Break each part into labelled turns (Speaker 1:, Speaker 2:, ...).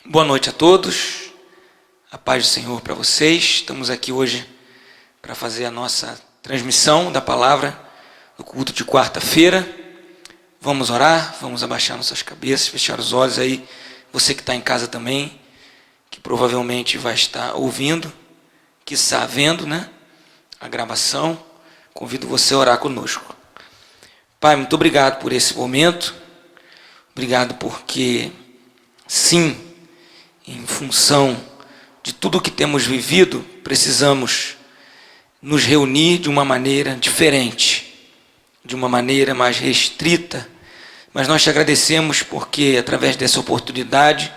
Speaker 1: Boa noite a todos, a paz do Senhor para vocês. Estamos aqui hoje para fazer a nossa transmissão da palavra no culto de quarta-feira. Vamos orar, vamos abaixar nossas cabeças, fechar os olhos aí. Você que está em casa também, que provavelmente vai estar ouvindo, que está vendo, a gravação, convido você a orar conosco. Pai, muito obrigado por esse momento, obrigado porque, sim, em função de tudo o que temos vivido, precisamos nos reunir de uma maneira diferente, de uma maneira mais restrita, mas nós te agradecemos porque, através dessa oportunidade,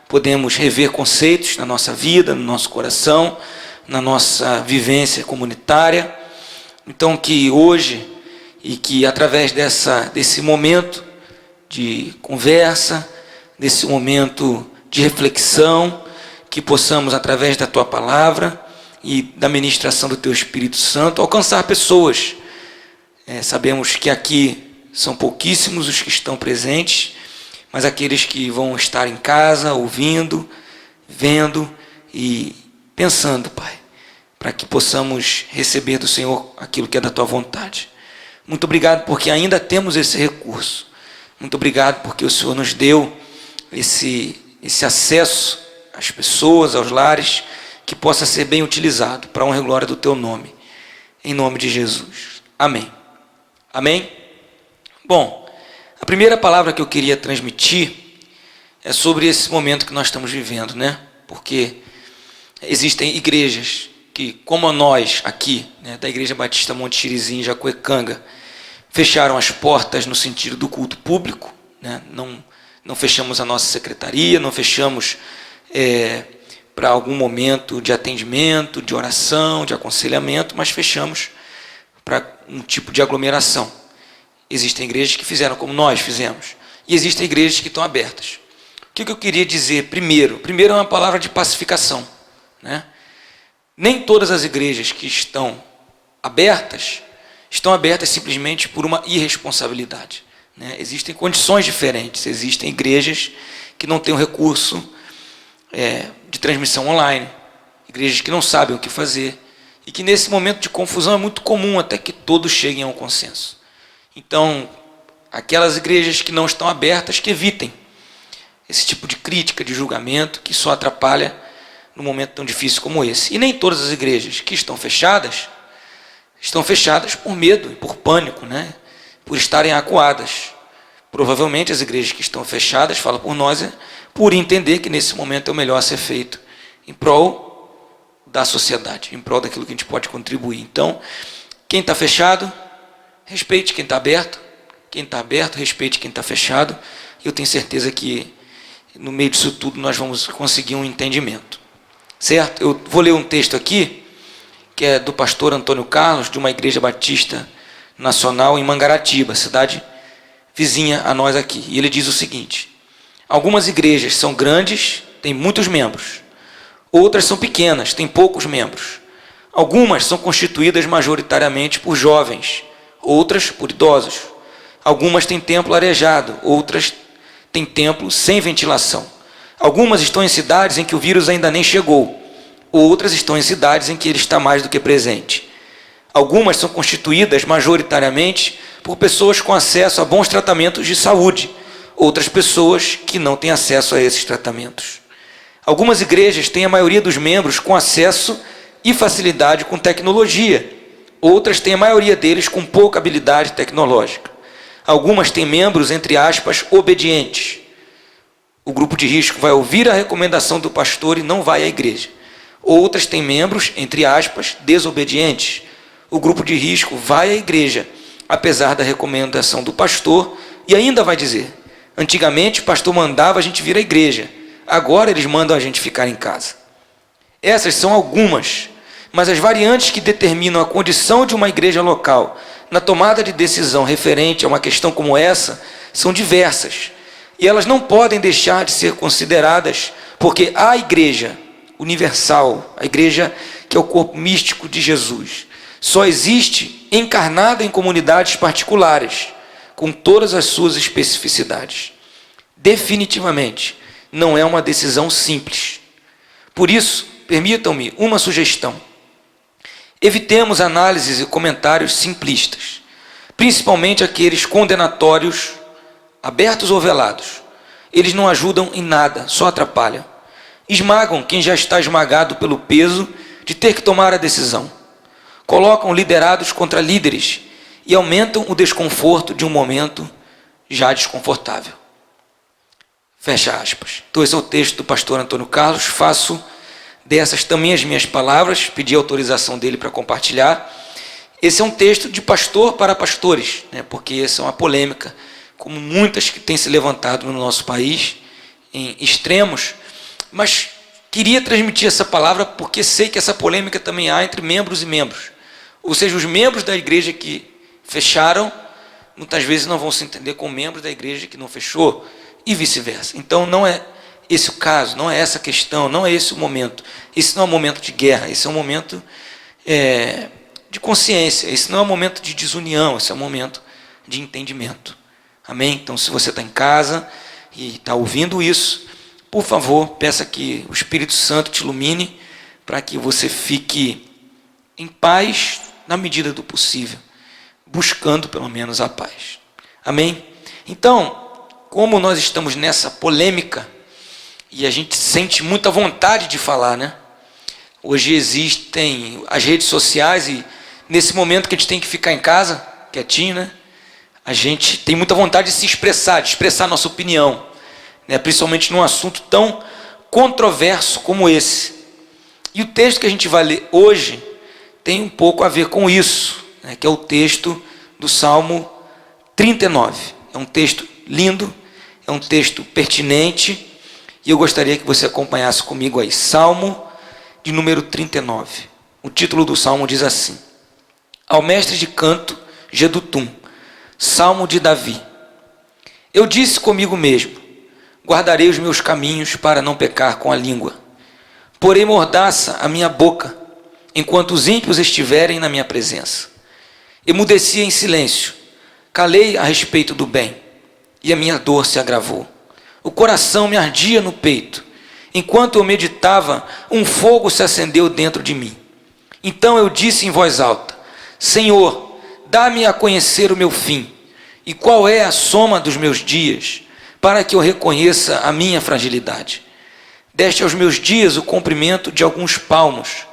Speaker 1: podemos rever conceitos na nossa vida, no nosso coração, na nossa vivência comunitária. Então, que hoje, e que através desse momento de conversa, desse momento de reflexão, que possamos, através da Tua Palavra e da ministração do Teu Espírito Santo, alcançar pessoas. Sabemos que aqui são pouquíssimos os que estão presentes, mas aqueles que vão estar em casa, ouvindo, vendo e pensando, Pai, para que possamos receber do Senhor aquilo que é da Tua vontade. Muito obrigado porque ainda temos esse recurso. Muito obrigado porque o Senhor nos deu esse acesso às pessoas, aos lares, que possa ser bem utilizado para a honra e glória do Teu nome. Em nome de Jesus. Amém. Amém? Bom, a primeira palavra que eu queria transmitir é sobre esse momento que nós estamos vivendo, Porque existem igrejas que, como nós aqui, da Igreja Batista Monte Xirizinho, Jacuecanga, fecharam as portas no sentido do culto público, não fechamos a nossa secretaria, não fechamos para algum momento de atendimento, de oração, de aconselhamento, mas fechamos para um tipo de aglomeração. Existem igrejas que fizeram como nós fizemos, e existem igrejas que estão abertas. O que eu queria dizer primeiro? Primeiro é uma palavra de pacificação. Nem todas as igrejas que estão abertas simplesmente por uma irresponsabilidade. Existem condições diferentes, existem igrejas que não têm o recurso de transmissão online, igrejas que não sabem o que fazer, e que nesse momento de confusão é muito comum até que todos cheguem a um consenso. Então, aquelas igrejas que não estão abertas, que evitem esse tipo de crítica, de julgamento, que só atrapalha num momento tão difícil como esse. E nem todas as igrejas que estão fechadas por medo e por pânico, por estarem acuadas. Provavelmente as igrejas que estão fechadas, fala por nós, por entender que nesse momento é o melhor a ser feito em prol da sociedade, em prol daquilo que a gente pode contribuir. Então, quem está fechado, respeite quem está aberto. Quem está aberto, respeite quem está fechado. E eu tenho certeza que no meio disso tudo nós vamos conseguir um entendimento. Certo? Eu vou ler um texto aqui, que é do pastor Antônio Carlos, de uma igreja batista nacional em Mangaratiba, cidade vizinha a nós aqui. E ele diz o seguinte: algumas igrejas são grandes, têm muitos membros. Outras são pequenas, têm poucos membros. Algumas são constituídas majoritariamente por jovens, outras por idosos. Algumas têm templo arejado, outras têm templo sem ventilação. Algumas estão em cidades em que o vírus ainda nem chegou. Outras estão em cidades em que ele está mais do que presente. Algumas são constituídas majoritariamente por pessoas com acesso a bons tratamentos de saúde. Outras pessoas que não têm acesso a esses tratamentos. Algumas igrejas têm a maioria dos membros com acesso e facilidade com tecnologia. Outras têm a maioria deles com pouca habilidade tecnológica. Algumas têm membros, entre aspas, obedientes. O grupo de risco vai ouvir a recomendação do pastor e não vai à igreja. Outras têm membros, entre aspas, desobedientes. O grupo de risco vai à igreja, apesar da recomendação do pastor, e ainda vai dizer: antigamente o pastor mandava a gente vir à igreja, agora eles mandam a gente ficar em casa. Essas são algumas, mas as variantes que determinam a condição de uma igreja local na tomada de decisão referente a uma questão como essa são diversas. E elas não podem deixar de ser consideradas, porque a igreja universal, a igreja que é o corpo místico de Jesus, só existe encarnada em comunidades particulares, com todas as suas especificidades. Definitivamente, não é uma decisão simples. Por isso, permitam-me uma sugestão. Evitemos análises e comentários simplistas, principalmente aqueles condenatórios, abertos ou velados. Eles não ajudam em nada, só atrapalham. Esmagam quem já está esmagado pelo peso de ter que tomar a decisão. Colocam liderados contra líderes e aumentam o desconforto de um momento já desconfortável. Fecha aspas. Então esse é o texto do pastor Antônio Carlos. Faço dessas também as minhas palavras, pedi autorização dele para compartilhar. Esse é um texto de pastor para pastores, né? Porque essa é uma polêmica, como muitas que têm se levantado no nosso país, em extremos, mas queria transmitir essa palavra porque sei que essa polêmica também há entre membros e membros. Ou seja, os membros da igreja que fecharam, muitas vezes não vão se entender com membros da igreja que não fechou, e vice-versa. Então não é esse o caso, não é essa a questão, não é esse o momento. Esse não é um momento de guerra, esse é um momento de consciência, esse não é um momento de desunião, esse é um momento de entendimento. Amém? Então, se você está em casa e está ouvindo isso, por favor, peça que o Espírito Santo te ilumine para que você fique em paz na medida do possível, buscando pelo menos a paz. Amém? Então, como nós estamos nessa polêmica, e a gente sente muita vontade de falar, né? Hoje existem as redes sociais e nesse momento que a gente tem que ficar em casa, quietinho, né? A gente tem muita vontade de se expressar, de expressar nossa opinião, né? Principalmente num assunto tão controverso como esse. E o texto que a gente vai ler hoje tem um pouco a ver com isso, né? Que é o texto do Salmo 39. É um texto lindo, é um texto pertinente, e eu gostaria que você acompanhasse comigo aí. Salmo de número 39. O título do Salmo diz assim: Ao mestre de canto, Jedutum, Salmo de Davi. Eu disse comigo mesmo, guardarei os meus caminhos para não pecar com a língua. Porei mordaça a minha boca, enquanto os ímpios estiverem na minha presença. Emudeci em silêncio, calei a respeito do bem, e a minha dor se agravou. O coração me ardia no peito. Enquanto eu meditava, um fogo se acendeu dentro de mim. Então eu disse em voz alta: Senhor, dá-me a conhecer o meu fim, e qual é a soma dos meus dias, para que eu reconheça a minha fragilidade. Deste aos meus dias o comprimento de alguns palmos.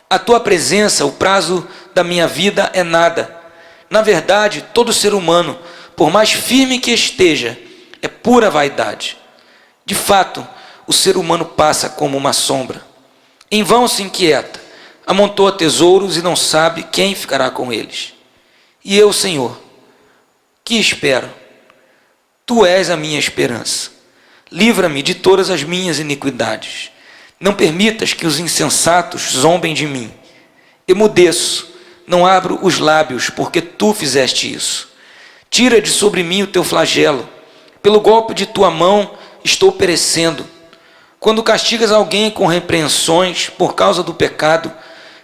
Speaker 1: A tua presença, o prazo da minha vida é nada. Na verdade, todo ser humano, por mais firme que esteja, é pura vaidade. De fato, o ser humano passa como uma sombra. Em vão se inquieta, amontoa tesouros e não sabe quem ficará com eles. E eu, Senhor, que espero? Tu és a minha esperança. Livra-me de todas as minhas iniquidades. Não permitas que os insensatos zombem de mim. Emudeço, não abro os lábios, porque tu fizeste isso. Tira de sobre mim o teu flagelo. Pelo golpe de tua mão estou perecendo. Quando castigas alguém com repreensões por causa do pecado,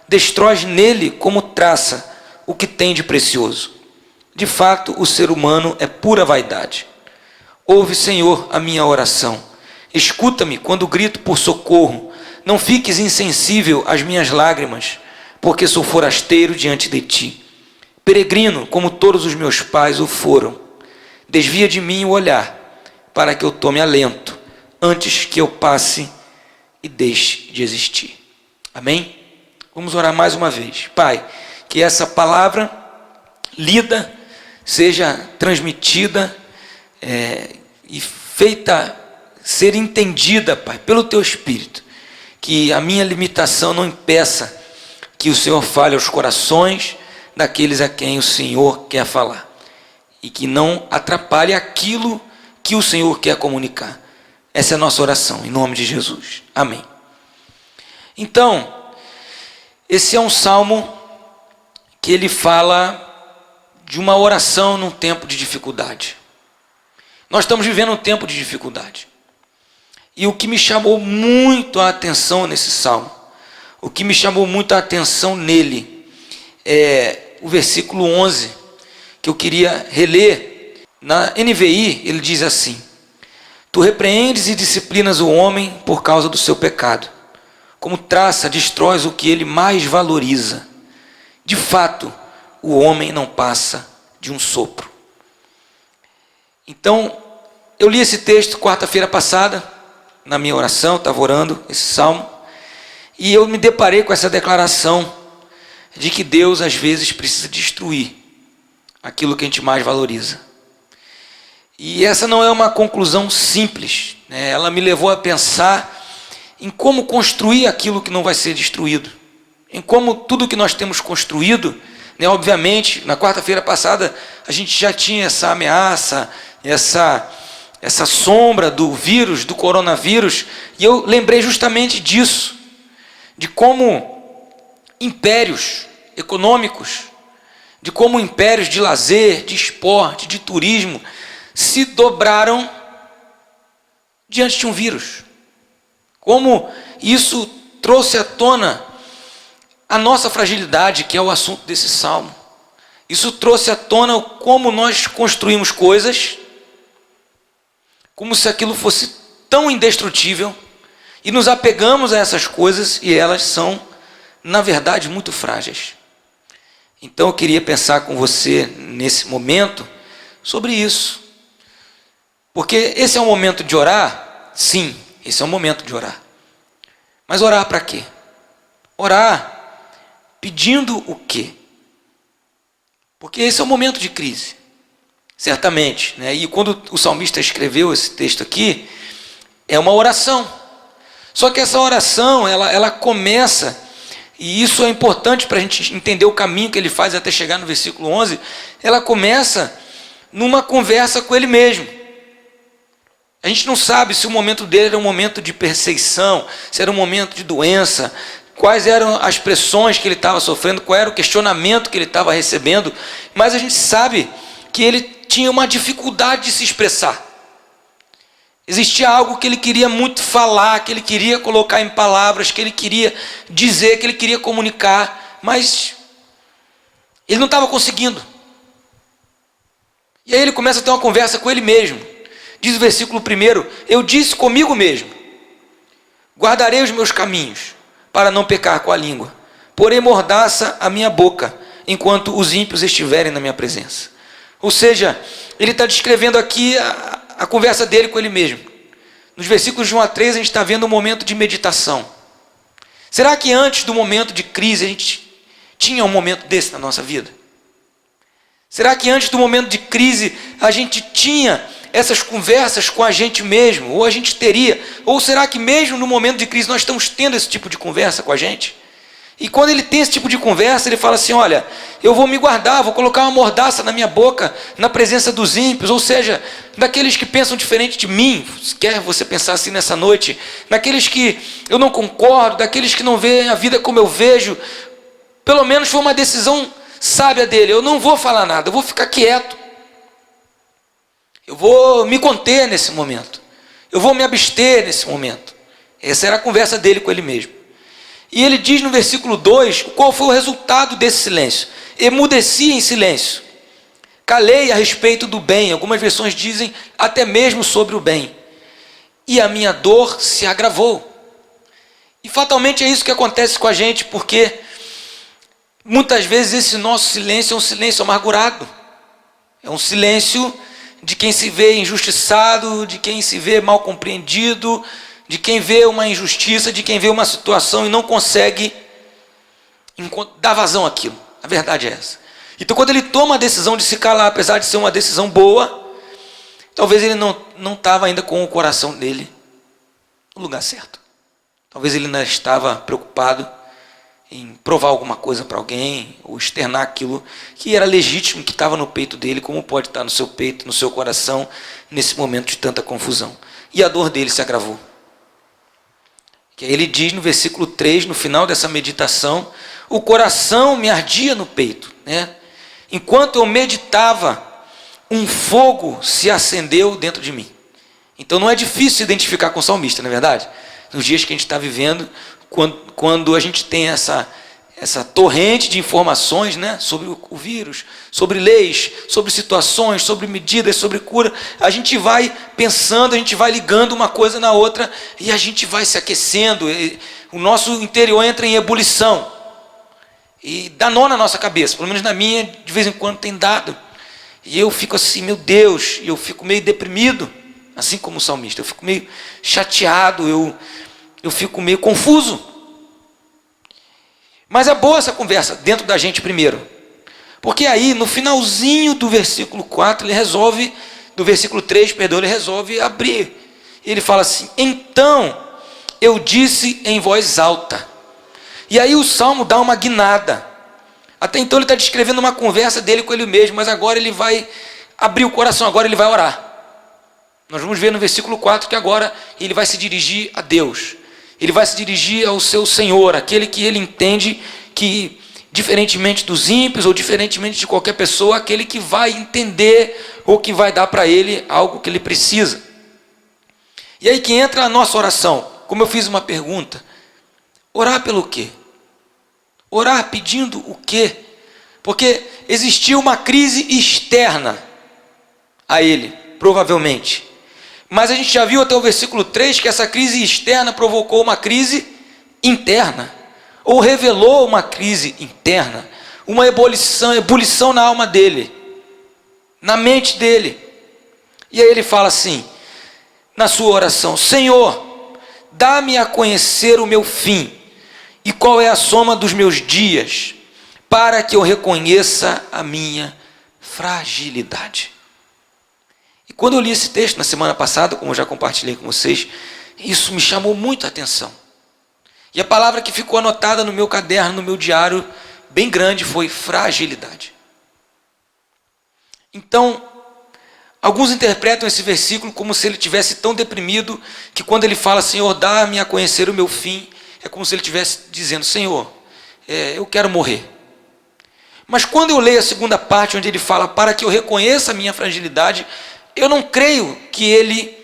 Speaker 1: destróis nele como traça o que tem de precioso. De fato, o ser humano é pura vaidade. Ouve, Senhor, a minha oração. Escuta-me quando grito por socorro. Não fiques insensível às minhas lágrimas, porque sou forasteiro diante de ti. Peregrino, como todos os meus pais o foram. Desvia de mim o olhar, para que eu tome alento, antes que eu passe e deixe de existir. Amém? Vamos orar mais uma vez. Pai, que essa palavra lida, seja transmitida e feita ser entendida, Pai, pelo Teu Espírito. Que a minha limitação não impeça que o Senhor fale aos corações daqueles a quem o Senhor quer falar. E que não atrapalhe aquilo que o Senhor quer comunicar. Essa é a nossa oração, em nome de Jesus. Amém. Então, esse é um salmo que ele fala de uma oração num tempo de dificuldade. Nós estamos vivendo um tempo de dificuldade. E o que me chamou muito a atenção nesse salmo, o que me chamou muito a atenção nele, é o versículo 11, que eu queria reler. Na NVI, ele diz assim: Tu repreendes e disciplinas o homem por causa do seu pecado. Como traça, destróis o que ele mais valoriza. De fato, o homem não passa de um sopro. Então, eu li esse texto quarta-feira passada, na minha oração, estava orando esse salmo, e eu me deparei com essa declaração de que Deus às vezes precisa destruir aquilo que a gente mais valoriza. E essa não é uma conclusão simples, né? Ela me levou a pensar em como construir aquilo que não vai ser destruído, em como tudo que nós temos construído, né? Obviamente, na quarta-feira passada a gente já tinha essa ameaça, essa sombra do vírus, do coronavírus, e eu lembrei justamente disso, de como impérios econômicos, de como impérios de lazer, de esporte, de turismo, se dobraram diante de um vírus. Como isso trouxe à tona a nossa fragilidade, que é o assunto desse salmo. Isso trouxe à tona como nós construímos coisas, como se aquilo fosse tão indestrutível, e nos apegamos a essas coisas e elas são, na verdade, muito frágeis. Então eu queria pensar com você nesse momento sobre isso. Porque esse é um momento de orar? Sim, esse é um momento de orar. Mas orar para quê? Orar pedindo o quê? Porque esse é um momento de crise, certamente, né? E quando o salmista escreveu esse texto aqui, é uma oração. Só que essa oração, ela começa, e isso é importante para a gente entender o caminho que ele faz até chegar no versículo 11, ela começa numa conversa com ele mesmo. A gente não sabe se o momento dele era um momento de perseguição, se era um momento de doença, quais eram as pressões que ele estava sofrendo, qual era o questionamento que ele estava recebendo, mas a gente sabe que ele tinha uma dificuldade de se expressar. Existia algo que ele queria muito falar, que ele queria colocar em palavras, que ele queria dizer, que ele queria comunicar, mas ele não estava conseguindo. E aí ele começa a ter uma conversa com ele mesmo. Diz o versículo 1, eu disse comigo mesmo, guardarei os meus caminhos, para não pecar com a língua, porém mordaça a minha boca, enquanto os ímpios estiverem na minha presença. Ou seja, ele está descrevendo aqui a conversa dele com ele mesmo. Nos versículos de 1 a 3 a gente está vendo um momento de meditação. Será que antes do momento de crise a gente tinha um momento desse na nossa vida? Será que antes do momento de crise a gente tinha essas conversas com a gente mesmo? Ou a gente teria? Ou será que mesmo no momento de crise nós estamos tendo esse tipo de conversa com a gente? E quando ele tem esse tipo de conversa, ele fala assim, olha, eu vou me guardar, vou colocar uma mordaça na minha boca, na presença dos ímpios, ou seja, daqueles que pensam diferente de mim, quer você pensar assim nessa noite, daqueles que eu não concordo, daqueles que não veem a vida como eu vejo. Pelo menos foi uma decisão sábia dele, eu não vou falar nada, eu vou ficar quieto. Eu vou me conter nesse momento. Eu vou me abster nesse momento. Essa era a conversa dele com ele mesmo. E ele diz no versículo 2, qual foi o resultado desse silêncio. Emudeci em silêncio. Calei a respeito do bem. Algumas versões dizem até mesmo sobre o bem. E a minha dor se agravou. E fatalmente é isso que acontece com a gente, porque muitas vezes esse nosso silêncio é um silêncio amargurado. É um silêncio de quem se vê injustiçado, de quem se vê mal compreendido, de quem vê uma injustiça, de quem vê uma situação e não consegue dar vazão àquilo. A verdade é essa. Então quando ele toma a decisão de se calar, apesar de ser uma decisão boa, talvez ele não estava ainda com o coração dele no lugar certo. Talvez ele ainda estava preocupado em provar alguma coisa para alguém, ou externar aquilo que era legítimo, que estava no peito dele, como pode estar no seu peito, no seu coração, nesse momento de tanta confusão. E a dor dele se agravou. Que aí ele diz no versículo 3, no final dessa meditação, o coração me ardia no peito, né? Enquanto eu meditava, um fogo se acendeu dentro de mim. Então não é difícil se identificar com o salmista, não é verdade? Nos dias que a gente está vivendo, quando a gente tem essa essa torrente de informações, né, sobre o vírus, sobre leis, sobre situações, sobre medidas, sobre cura, a gente vai pensando, a gente vai ligando uma coisa na outra e a gente vai se aquecendo, o nosso interior entra em ebulição e dá nó na nossa cabeça, pelo menos na minha, de vez em quando tem dado, e eu fico assim, meu Deus, eu fico meio deprimido, assim como o salmista, eu fico meio chateado, eu fico meio confuso. Mas é boa essa conversa dentro da gente primeiro, porque aí no finalzinho do versículo 4, ele resolve, do versículo 3, perdão, ele resolve abrir. Ele fala assim: então eu disse em voz alta. E aí o salmo dá uma guinada. Até então ele está descrevendo uma conversa dele com ele mesmo, mas agora ele vai abrir o coração, agora ele vai orar. Nós vamos ver no versículo 4 que agora ele vai se dirigir a Deus. Ele vai se dirigir ao seu Senhor, aquele que ele entende que, diferentemente dos ímpios ou diferentemente de qualquer pessoa, aquele que vai entender ou que vai dar para ele algo que ele precisa. E aí que entra a nossa oração. Como eu fiz uma pergunta, orar pelo quê? Orar pedindo o quê? Porque existiu uma crise externa a ele, provavelmente. Mas a gente já viu até o versículo 3 que essa crise externa provocou uma crise interna, ou revelou uma crise interna, uma ebulição na alma dele, na mente dele. E aí ele fala assim, na sua oração: Senhor, dá-me a conhecer o meu fim, e qual é a soma dos meus dias, para que eu reconheça a minha fragilidade. E quando eu li esse texto na semana passada, como eu já compartilhei com vocês, isso me chamou muito a atenção. E a palavra que ficou anotada no meu caderno, no meu diário, bem grande, foi fragilidade. Então, alguns interpretam esse versículo como se ele estivesse tão deprimido, que quando ele fala, Senhor, dá-me a conhecer o meu fim, é como se ele estivesse dizendo, Senhor, eu quero morrer. Mas quando eu leio a segunda parte, onde ele fala, para que eu reconheça a minha fragilidade, eu não creio que ele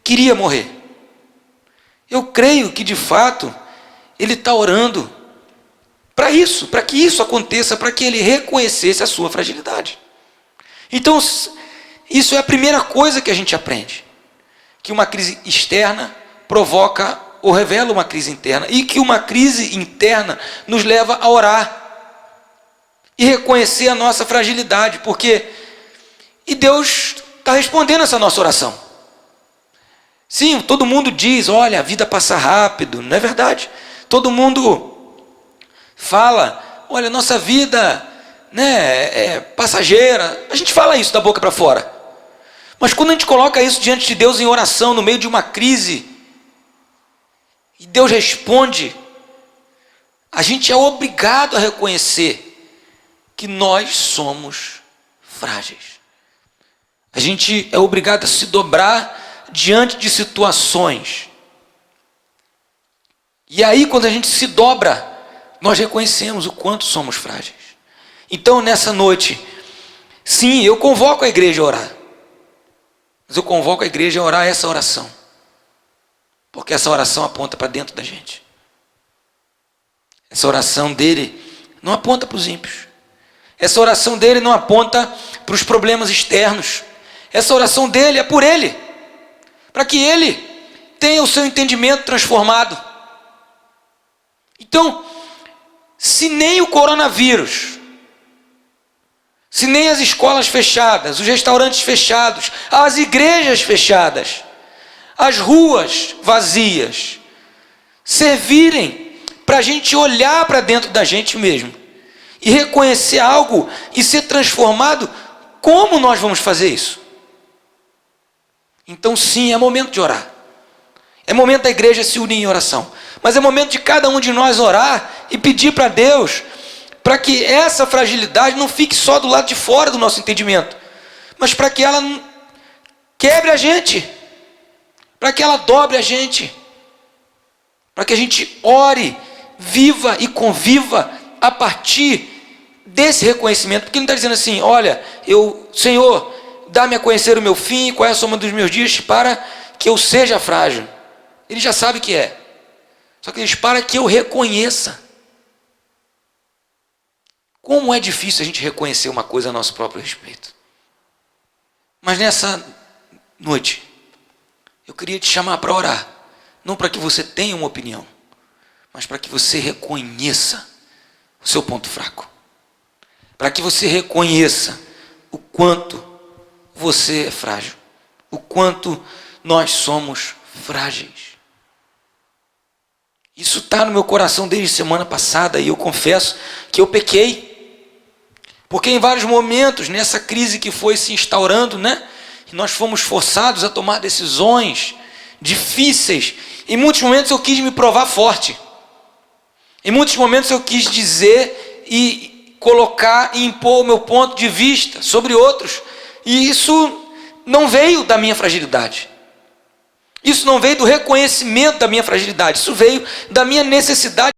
Speaker 1: queria morrer. Eu creio que, de fato, ele está orando para isso, para que isso aconteça, para que ele reconhecesse a sua fragilidade. Então, isso é a primeira coisa que a gente aprende. Que uma crise externa provoca ou revela uma crise interna. E que uma crise interna nos leva a orar e reconhecer a nossa fragilidade. E Deus está respondendo essa nossa oração. Sim, todo mundo diz, olha, a vida passa rápido, não é verdade? Todo mundo fala, olha, nossa vida, né, é passageira. A gente fala isso da boca para fora. Mas quando a gente coloca isso diante de Deus em oração, no meio de uma crise, e Deus responde, a gente é obrigado a reconhecer que nós somos frágeis. A gente é obrigado a se dobrar diante de situações. E aí, quando a gente se dobra, nós reconhecemos o quanto somos frágeis. Então, nessa noite, sim, eu convoco a igreja a orar. Mas eu convoco a igreja a orar essa oração. Porque essa oração aponta para dentro da gente. Essa oração dele não aponta para os ímpios. Essa oração dele não aponta para os problemas externos. Essa oração dele é por ele, para que ele tenha o seu entendimento transformado. Então, se nem o coronavírus, se nem as escolas fechadas, os restaurantes fechados, as igrejas fechadas, as ruas vazias, servirem para a gente olhar para dentro da gente mesmo e reconhecer algo e ser transformado, como nós vamos fazer isso? Então sim, é momento de orar. É momento da igreja se unir em oração. Mas é momento de cada um de nós orar e pedir para Deus, para que essa fragilidade não fique só do lado de fora do nosso entendimento, mas para que ela quebre a gente, para que ela dobre a gente, para que a gente ore, viva e conviva a partir desse reconhecimento. Porque ele não está dizendo assim, olha, Senhor, dá-me a conhecer o meu fim, qual é a soma dos meus dias, para que eu seja frágil. Ele já sabe que é. Só que ele diz, para que eu reconheça. Como é difícil a gente reconhecer uma coisa a nosso próprio respeito. Mas nessa noite, eu queria te chamar para orar. Não para que você tenha uma opinião, mas para que você reconheça o seu ponto fraco. Para que você reconheça o quanto você é frágil. O quanto nós somos frágeis. Isso está no meu coração desde semana passada e eu confesso que eu pequei. Porque em vários momentos, nessa crise que foi se instaurando, nós fomos forçados a tomar decisões difíceis. Em muitos momentos eu quis me provar forte. Em muitos momentos eu quis dizer e colocar e impor o meu ponto de vista sobre outros. E isso não veio da minha fragilidade. Isso não veio do reconhecimento da minha fragilidade. Isso veio da minha necessidade